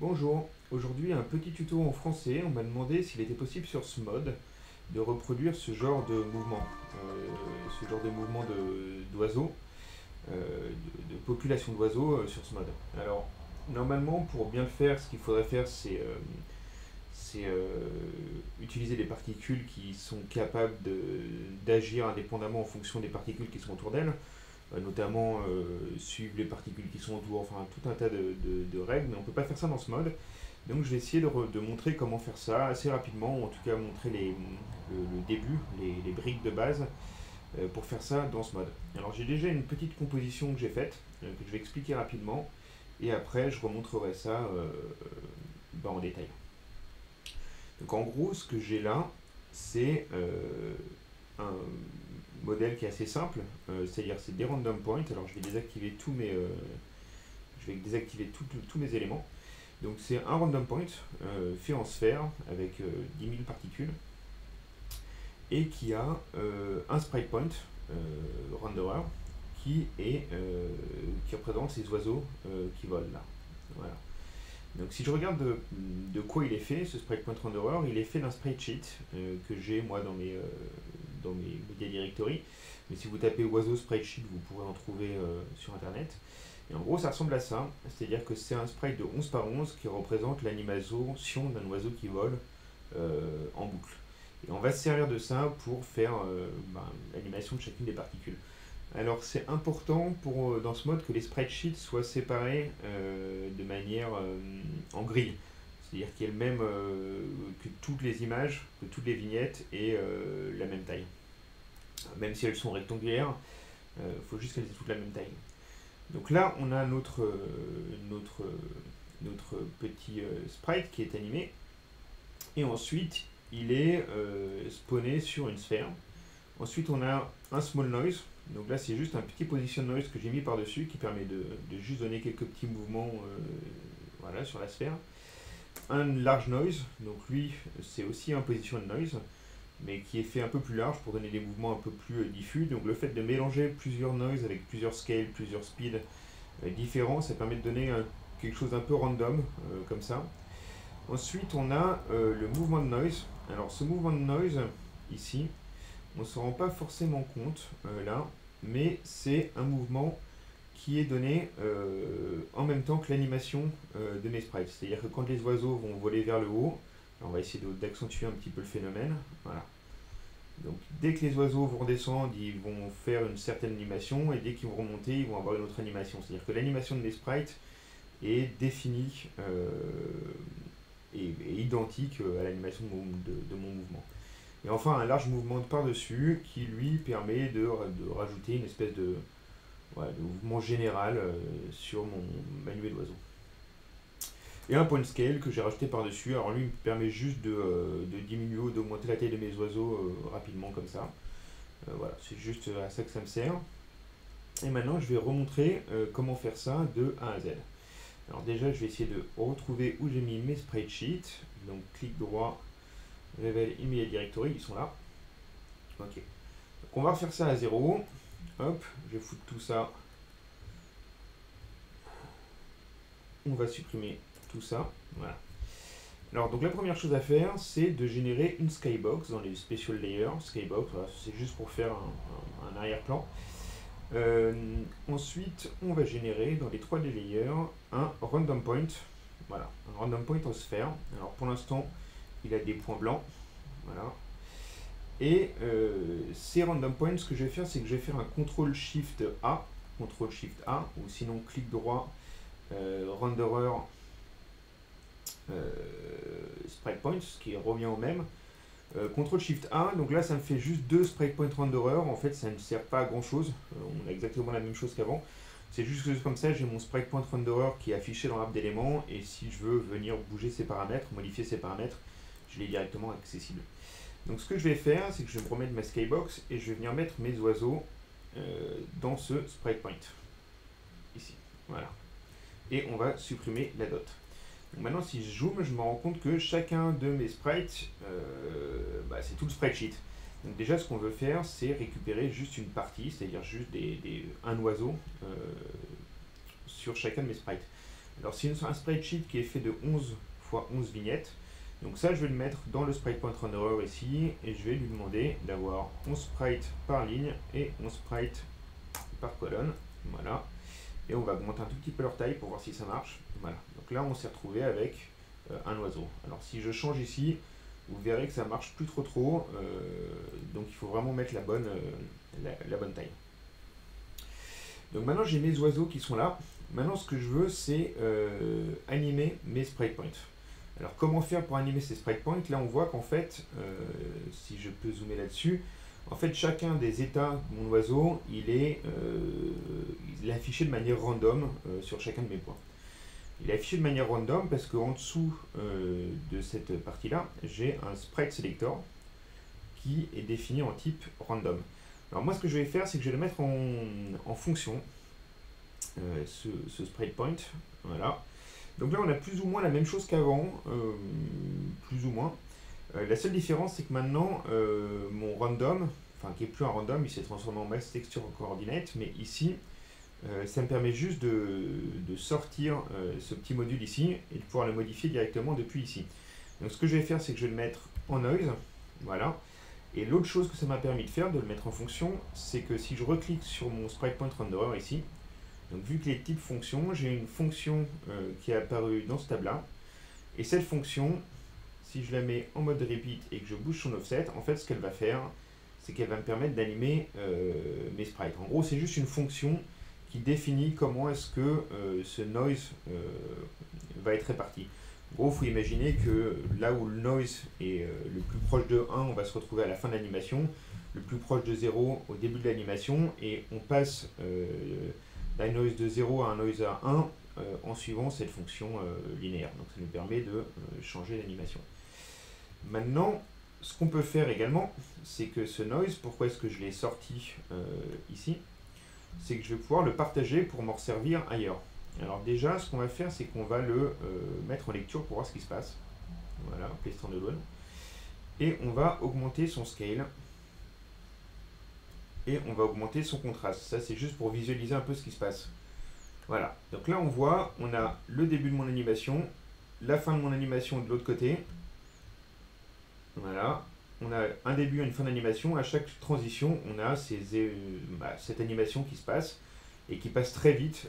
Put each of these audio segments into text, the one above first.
Bonjour, aujourd'hui un petit tuto en français. On m'a demandé s'il était possible sur ce mode de reproduire ce genre de mouvement, d'oiseaux, de population d'oiseaux sur ce mode. Alors, normalement, pour bien le faire, ce qu'il faudrait faire, c'est utiliser des particules qui sont capables d'agir indépendamment en fonction des particules qui sont autour d'elles, notamment suivre les particules qui sont autour, enfin tout un tas de règles, mais on ne peut pas faire ça dans ce mode. Donc je vais essayer de montrer comment faire ça assez rapidement, ou en tout cas montrer le début, les briques de base, pour faire ça dans ce mode. Alors j'ai déjà une petite composition que j'ai faite, que je vais expliquer rapidement, et après je remontrerai ça en détail. Donc en gros, ce que j'ai là, c'est un modèle qui est assez simple, c'est-à-dire c'est des random points. Alors je vais désactiver tous mes éléments. Donc c'est un random point fait en sphère avec 10 000 particules et qui a un sprite point renderer qui représente ces oiseaux qui volent là. Voilà. Donc si je regarde de quoi il est fait, ce sprite point renderer, il est fait d'un sprite sheet que j'ai moi dans mes media directory. Mais si vous tapez oiseau sprite sheet, vous pourrez en trouver sur internet. Et en gros, ça ressemble à ça, c'est-à-dire que c'est un sprite de 11 par 11 qui représente l'animation d'un oiseau qui vole en boucle. Et on va se servir de ça pour faire l'animation de chacune des particules. Alors c'est important dans ce mode que les spreadsheets soient séparés de manière en grille. C'est-à-dire qu'il y ait le même, que toutes les images, que toutes les vignettes aient la même taille. Même si elles sont rectangulaires, il faut juste qu'elles aient toutes la même taille. Donc là, on a notre petit sprite qui est animé. Et ensuite, il est spawné sur une sphère. Ensuite, on a un small noise. Donc là, c'est juste un petit position noise que j'ai mis par-dessus qui permet de juste donner quelques petits mouvements voilà, sur la sphère. Un large noise. Donc lui, c'est aussi un position noise, mais qui est fait un peu plus large pour donner des mouvements un peu plus diffus. Donc le fait de mélanger plusieurs noises avec plusieurs scales, plusieurs speeds différents, ça permet de donner quelque chose d'un peu random, comme ça. Ensuite, on a le mouvement de noise. Alors ce mouvement de noise, ici, on ne se rend pas forcément compte là, mais c'est un mouvement qui est donné en même temps que l'animation de mes sprites. C'est-à-dire que quand les oiseaux vont voler vers le haut, on va essayer d'accentuer un petit peu le phénomène. Voilà. Donc dès que les oiseaux vont redescendre, ils vont faire une certaine animation, et dès qu'ils vont remonter, ils vont avoir une autre animation. C'est-à-dire que l'animation de mes sprites est définie et identique à l'animation de mon mouvement. Et enfin un large mouvement de par-dessus qui lui permet de rajouter une espèce de mouvement général sur mon manuel d'oiseau. Et un point scale que j'ai rajouté par-dessus. Alors lui, il me permet juste de diminuer ou d'augmenter la taille de mes oiseaux rapidement comme ça. Voilà, c'est juste à ça que ça me sert. Et maintenant, je vais remontrer comment faire ça de A à Z. Alors déjà, je vais essayer de retrouver où j'ai mis mes spreadsheets. Donc clic droit, Level Immediate Directory, ils sont là. Ok. Donc on va refaire ça à 0. Hop, je vais foutre tout ça. On va supprimer tout ça. Voilà. Alors donc la première chose à faire, c'est de générer une skybox dans les special layers. Skybox, voilà, c'est juste pour faire un arrière-plan. Ensuite, on va générer dans les 3D layers un random point. Voilà, un random point en sphère. Alors pour l'instant, il a des points blancs. Voilà. Et ces random points, ce que je vais faire, c'est que je vais faire un CTRL-SHIFT-A, CTRL-SHIFT-A, ou sinon clic droit, renderer sprite points, ce qui revient au même. CTRL-SHIFT-A, donc là ça me fait juste deux sprite point renderer, en fait ça ne sert pas à grand chose, on a exactement la même chose qu'avant. C'est juste que comme ça j'ai mon sprite point renderer qui est affiché dans l'arbre d'éléments, et si je veux venir bouger ses paramètres, modifier ses paramètres, je l'ai directement accessible. Donc ce que je vais faire, c'est que je vais me remettre ma skybox et je vais venir mettre mes oiseaux dans ce sprite point. Ici, voilà. Et on va supprimer la dot. Donc maintenant si je zoome, je me rends compte que chacun de mes sprites, c'est tout le spreadsheet. Donc déjà ce qu'on veut faire, c'est récupérer juste une partie, c'est-à-dire juste un oiseau sur chacun de mes sprites. Alors c'est un sprite sheet qui est fait de 11 x 11 vignettes. Donc ça, je vais le mettre dans le sprite point renderer ici, et je vais lui demander d'avoir 11 sprites par ligne et 11 sprites par colonne. Voilà. Et on va augmenter un tout petit peu leur taille pour voir si ça marche. Voilà. Donc là, on s'est retrouvé avec un oiseau. Alors si je change ici, vous verrez que ça marche plus trop. Donc il faut vraiment mettre la bonne taille. Donc maintenant, j'ai mes oiseaux qui sont là. Maintenant, ce que je veux, c'est animer mes sprite points. Alors comment faire pour animer ces sprite points? Là on voit qu'en fait, si je peux zoomer là-dessus, en fait chacun des états de mon oiseau, il est affiché de manière random sur chacun de mes points. Il est affiché de manière random parce qu'en dessous de cette partie-là, j'ai un sprite selector qui est défini en type random. Alors moi ce que je vais faire, c'est que je vais le mettre en fonction, ce sprite point, voilà. Donc là, on a plus ou moins la même chose qu'avant, plus ou moins. La seule différence, c'est que maintenant, mon random, enfin qui n'est plus un random, il s'est transformé en max texture coordinate, mais ici, ça me permet juste de sortir ce petit module ici et de pouvoir le modifier directement depuis ici. Donc ce que je vais faire, c'est que je vais le mettre en noise, voilà. Et l'autre chose que ça m'a permis de faire, de le mettre en fonction, c'est que si je reclique sur mon sprite point renderer ici, donc vu que les types fonctions, j'ai une fonction qui est apparue dans ce tab-là. Et cette fonction, si je la mets en mode repeat et que je bouge son offset, en fait ce qu'elle va faire, c'est qu'elle va me permettre d'animer mes sprites. En gros, c'est juste une fonction qui définit comment est-ce que ce noise va être réparti. En gros, il faut imaginer que là où le noise est le plus proche de 1, on va se retrouver à la fin de l'animation, le plus proche de 0 au début de l'animation, et on passe d'un noise de 0 à un noise à 1 en suivant cette fonction linéaire. Donc ça nous permet de changer l'animation. Maintenant, ce qu'on peut faire également, c'est que ce noise, pourquoi est-ce que je l'ai sorti ici, c'est que je vais pouvoir le partager pour m'en servir ailleurs. Alors déjà, ce qu'on va faire, c'est qu'on va le mettre en lecture pour voir ce qui se passe. Voilà, play standalone. Et on va augmenter son scale. Et on va augmenter son contraste. Ça, c'est juste pour visualiser un peu ce qui se passe. Voilà. Donc là, on voit, on a le début de mon animation, la fin de mon animation de l'autre côté. Voilà. On a un début et une fin d'animation. À chaque transition, on a cette animation qui se passe et qui passe très vite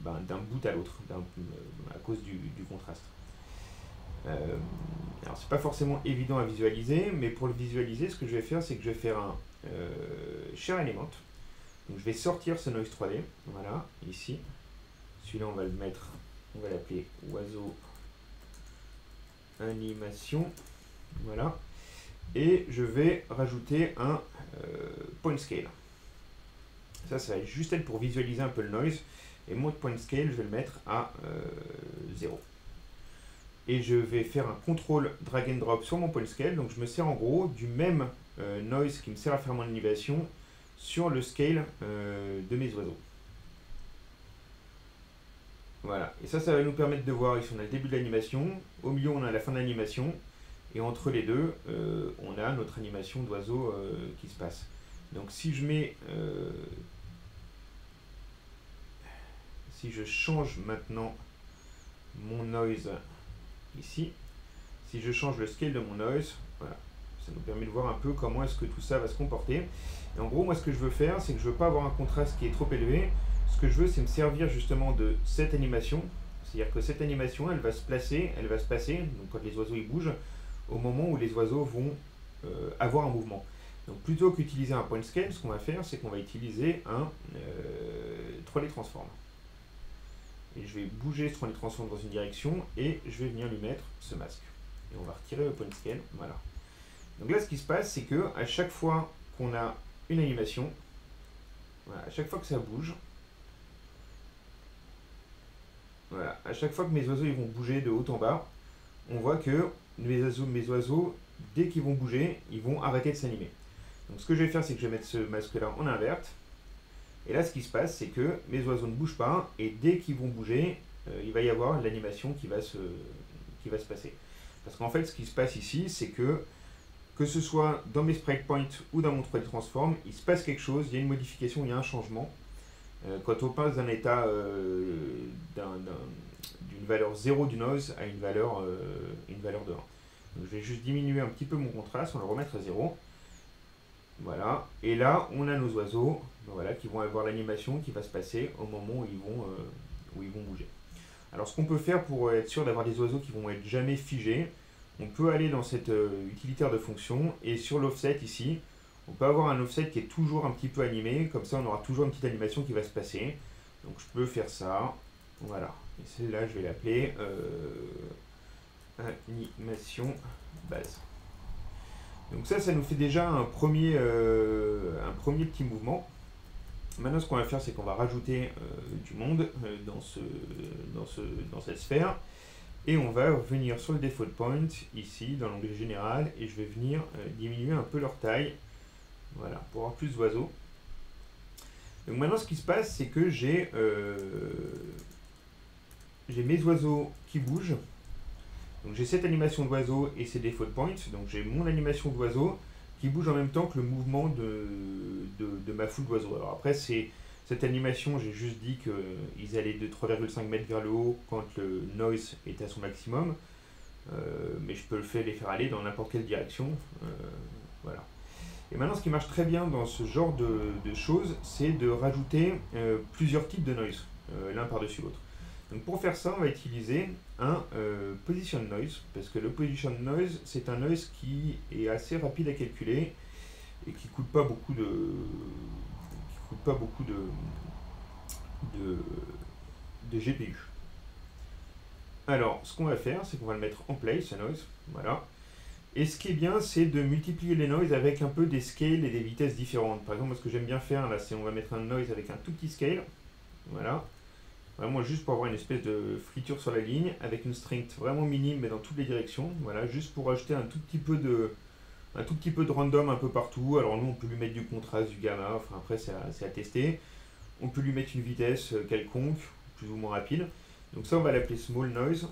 d'un bout à l'autre à cause du contraste. Alors, c'est pas forcément évident à visualiser, mais pour le visualiser, ce que je vais faire, c'est que je vais faire un share element. Donc je vais sortir ce noise 3D, voilà, ici. Celui-là, on va le mettre, on va l'appeler oiseau animation, voilà. Et je vais rajouter un point scale. Ça va juste être pour visualiser un peu le noise. Et mon point scale, je vais le mettre à 0. Et je vais faire un contrôle drag and drop sur mon point scale. Donc je me sers en gros du même noise qui me sert à faire mon animation sur le scale de mes oiseaux. Voilà. Et ça va nous permettre de voir ici on a le début de l'animation, au milieu on a la fin de l'animation, et entre les deux, on a notre animation d'oiseau qui se passe. Donc si je mets... si je change maintenant mon noise ici, si je change le scale de mon noise, voilà, ça nous permet de voir un peu comment est-ce que tout ça va se comporter. Et en gros, moi ce que je veux faire, c'est que je ne veux pas avoir un contraste qui est trop élevé. Ce que je veux, c'est me servir justement de cette animation. C'est-à-dire que cette animation, elle va se placer, elle va se passer, donc quand les oiseaux ils bougent, au moment où les oiseaux vont avoir un mouvement. Donc plutôt qu'utiliser un point scale, ce qu'on va faire, c'est qu'on va utiliser un 3D transform. Et je vais bouger ce 3D transform dans une direction et je vais venir lui mettre ce masque. Et on va retirer le point scale, voilà. Donc là, ce qui se passe, c'est que à chaque fois qu'on a une animation, voilà, à chaque fois que ça bouge, voilà, à chaque fois que mes oiseaux ils vont bouger de haut en bas, on voit que mes oiseaux, dès qu'ils vont bouger, ils vont arrêter de s'animer. Donc ce que je vais faire, c'est que je vais mettre ce masque-là en inverte. Et là, ce qui se passe, c'est que mes oiseaux ne bougent pas, et dès qu'ils vont bouger, il va y avoir l'animation qui va se passer. Parce qu'en fait, ce qui se passe ici, c'est que ce soit dans mes sprite points ou dans mon 3D transform, il se passe quelque chose, il y a une modification, il y a un changement. quand on passe d'un état d'une valeur 0 du noise à une valeur de 1. Donc je vais juste diminuer un petit peu mon contraste, on va le remettre à 0. Voilà, et là on a nos oiseaux, voilà, qui vont avoir l'animation qui va se passer au moment où ils vont bouger. Alors ce qu'on peut faire pour être sûr d'avoir des oiseaux qui vont être jamais figés, on peut aller dans cet utilitaire de fonction et sur l'offset ici, on peut avoir un offset qui est toujours un petit peu animé, comme ça on aura toujours une petite animation qui va se passer. Donc je peux faire ça, voilà, et celle-là je vais l'appeler animation base. Donc ça nous fait déjà un premier petit mouvement. Maintenant, ce qu'on va faire, c'est qu'on va rajouter du monde dans cette sphère. Et on va revenir sur le default point, ici, dans l'onglet général, et je vais venir diminuer un peu leur taille. Voilà, pour avoir plus d'oiseaux. Donc maintenant, ce qui se passe, c'est que j'ai mes oiseaux qui bougent. Donc j'ai cette animation d'oiseau et ces default points. Donc j'ai mon animation d'oiseau qui bouge en même temps que le mouvement de ma foule d'oiseaux. Alors après, cette animation, j'ai juste dit qu'ils allaient de 3,5 mètres vers le haut quand le noise est à son maximum. Mais je peux les faire aller dans n'importe quelle direction. Voilà. Et maintenant, ce qui marche très bien dans ce genre de choses, c'est de rajouter plusieurs types de noise, l'un par-dessus l'autre. Donc pour faire ça, on va utiliser un position noise, parce que le position noise, c'est un noise qui est assez rapide à calculer et qui coûte pas beaucoup de GPU. Alors, ce qu'on va faire, c'est qu'on va le mettre en place, ce noise, voilà. Et ce qui est bien, c'est de multiplier les noises avec un peu des scales et des vitesses différentes. Par exemple, moi, ce que j'aime bien faire, là, c'est on va mettre un noise avec un tout petit scale, voilà. Vraiment juste pour avoir une espèce de friture sur la ligne, avec une strength vraiment minime, mais dans toutes les directions, voilà, juste pour ajouter un tout petit peu de random un peu partout. Alors nous, on peut lui mettre du contraste, du gamma, enfin après c'est à tester. On peut lui mettre une vitesse quelconque, plus ou moins rapide. Donc ça, on va l'appeler small noise.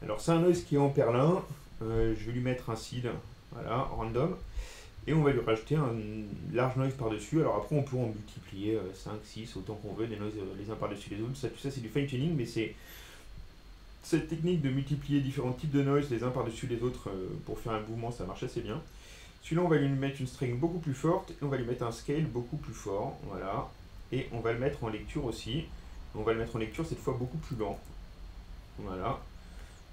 Alors c'est un noise qui est en perlin, je vais lui mettre un seed, voilà, random. Et on va lui rajouter un large noise par-dessus. Alors après, on peut en multiplier 5, 6, autant qu'on veut, des noises les uns par-dessus les autres. Ça, tout ça, c'est du fine-tuning, mais c'est cette technique de multiplier différents types de noises les uns par-dessus les autres pour faire un mouvement, ça marche assez bien. Celui-là, on va lui mettre une string beaucoup plus forte et on va lui mettre un scale beaucoup plus fort. Voilà. Et on va le mettre en lecture aussi. On va le mettre en lecture cette fois beaucoup plus lent. Voilà.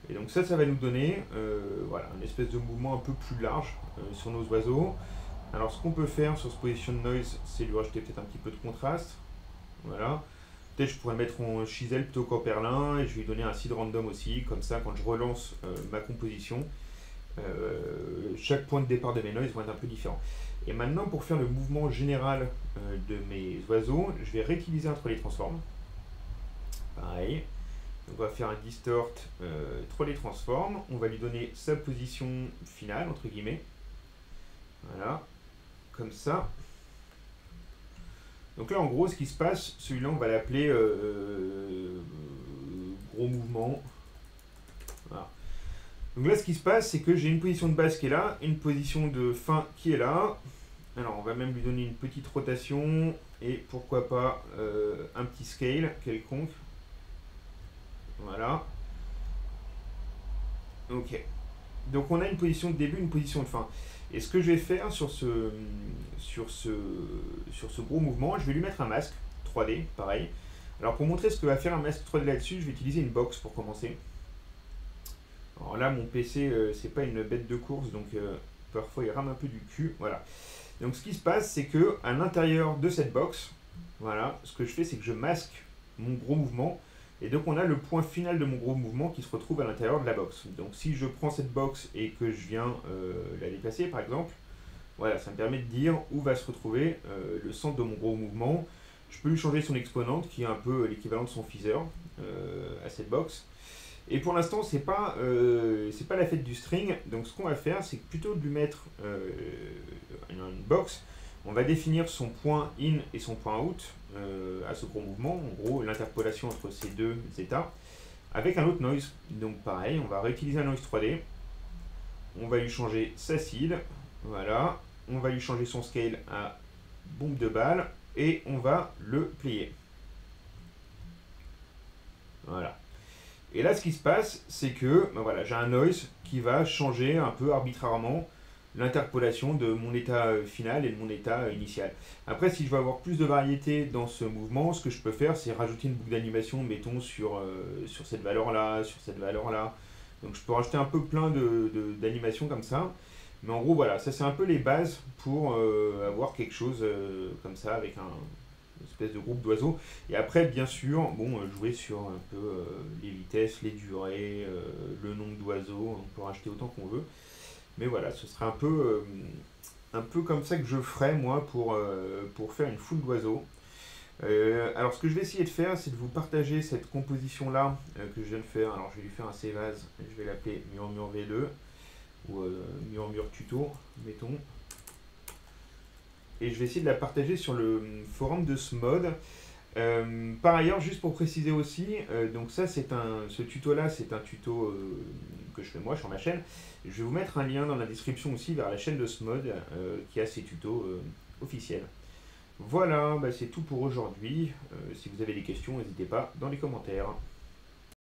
Et donc ça va nous donner voilà, une espèce de mouvement un peu plus large sur nos oiseaux. Alors ce qu'on peut faire sur ce position noise, c'est lui rajouter peut-être un petit peu de contraste. Voilà. Peut-être je pourrais le mettre en chisel plutôt qu'en perlin et je vais lui donner un seed random aussi. Comme ça, quand je relance ma composition, chaque point de départ de mes noises va être un peu différent. Et maintenant, pour faire le mouvement général de mes oiseaux, je vais réutiliser un trolley transform. Pareil. On va faire un distort trolley transform. On va lui donner sa position finale, entre guillemets. Voilà. Comme ça. Donc là, en gros, ce qui se passe, celui-là, on va l'appeler gros mouvement. Voilà. Donc là, ce qui se passe, c'est que j'ai une position de base qui est là, une position de fin qui est là. Alors, on va même lui donner une petite rotation et pourquoi pas un petit scale quelconque. Voilà. Ok. Donc on a une position de début, une position de fin. Et ce que je vais faire sur ce gros mouvement, je vais lui mettre un masque 3D, pareil. Alors pour montrer ce que va faire un masque 3D là-dessus, je vais utiliser une box pour commencer. Alors là, mon PC, c'est pas une bête de course, donc parfois il rame un peu du cul. Voilà. Donc ce qui se passe, c'est que à l'intérieur de cette box, voilà, ce que je fais, c'est que je masque mon gros mouvement. Et donc on a le point final de mon gros mouvement qui se retrouve à l'intérieur de la box. Donc si je prends cette box et que je viens la déplacer par exemple, voilà, ça me permet de dire où va se retrouver le centre de mon gros mouvement. Je peux lui changer son exponente qui est un peu l'équivalent de son feather à cette box. Et pour l'instant c'est pas la fête du string, donc ce qu'on va faire c'est que plutôt de lui mettre une box, on va définir son point in et son point out à ce gros mouvement, en gros l'interpolation entre ces deux états, avec un autre noise. Donc pareil, on va réutiliser un noise 3D, on va lui changer sa seed, voilà, on va lui changer son scale à bombe de balle, et on va le plier. Voilà. Et là, ce qui se passe, c'est que ben voilà, j'ai un noise qui va changer un peu arbitrairement l'interpolation de mon état final et de mon état initial. Après, si je veux avoir plus de variété dans ce mouvement, ce que je peux faire, c'est rajouter une boucle d'animation, mettons, sur cette valeur-là, sur cette valeur-là. Donc je peux rajouter un peu plein d'animations comme ça. Mais en gros, voilà, ça c'est un peu les bases pour avoir quelque chose comme ça, avec une espèce de groupe d'oiseaux. Et après, bien sûr, bon, jouer sur un peu les vitesses, les durées, le nombre d'oiseaux, on peut rajouter autant qu'on veut. Mais voilà, ce serait un peu comme ça que je ferais moi pour faire une foule d'oiseaux. Alors ce que je vais essayer de faire, c'est de vous partager cette composition-là que je viens de faire. Alors je vais lui faire un save as, je vais l'appeler Murmure V2 ou Murmure Tuto, mettons. Et je vais essayer de la partager sur le forum de Smod. Par ailleurs, juste pour préciser aussi, donc ça ce tuto-là, c'est un tuto que je fais moi sur ma chaîne. Je vais vous mettre un lien dans la description aussi vers la chaîne de Smod qui a ses tutos officiels. Voilà, bah c'est tout pour aujourd'hui. Si vous avez des questions, n'hésitez pas dans les commentaires.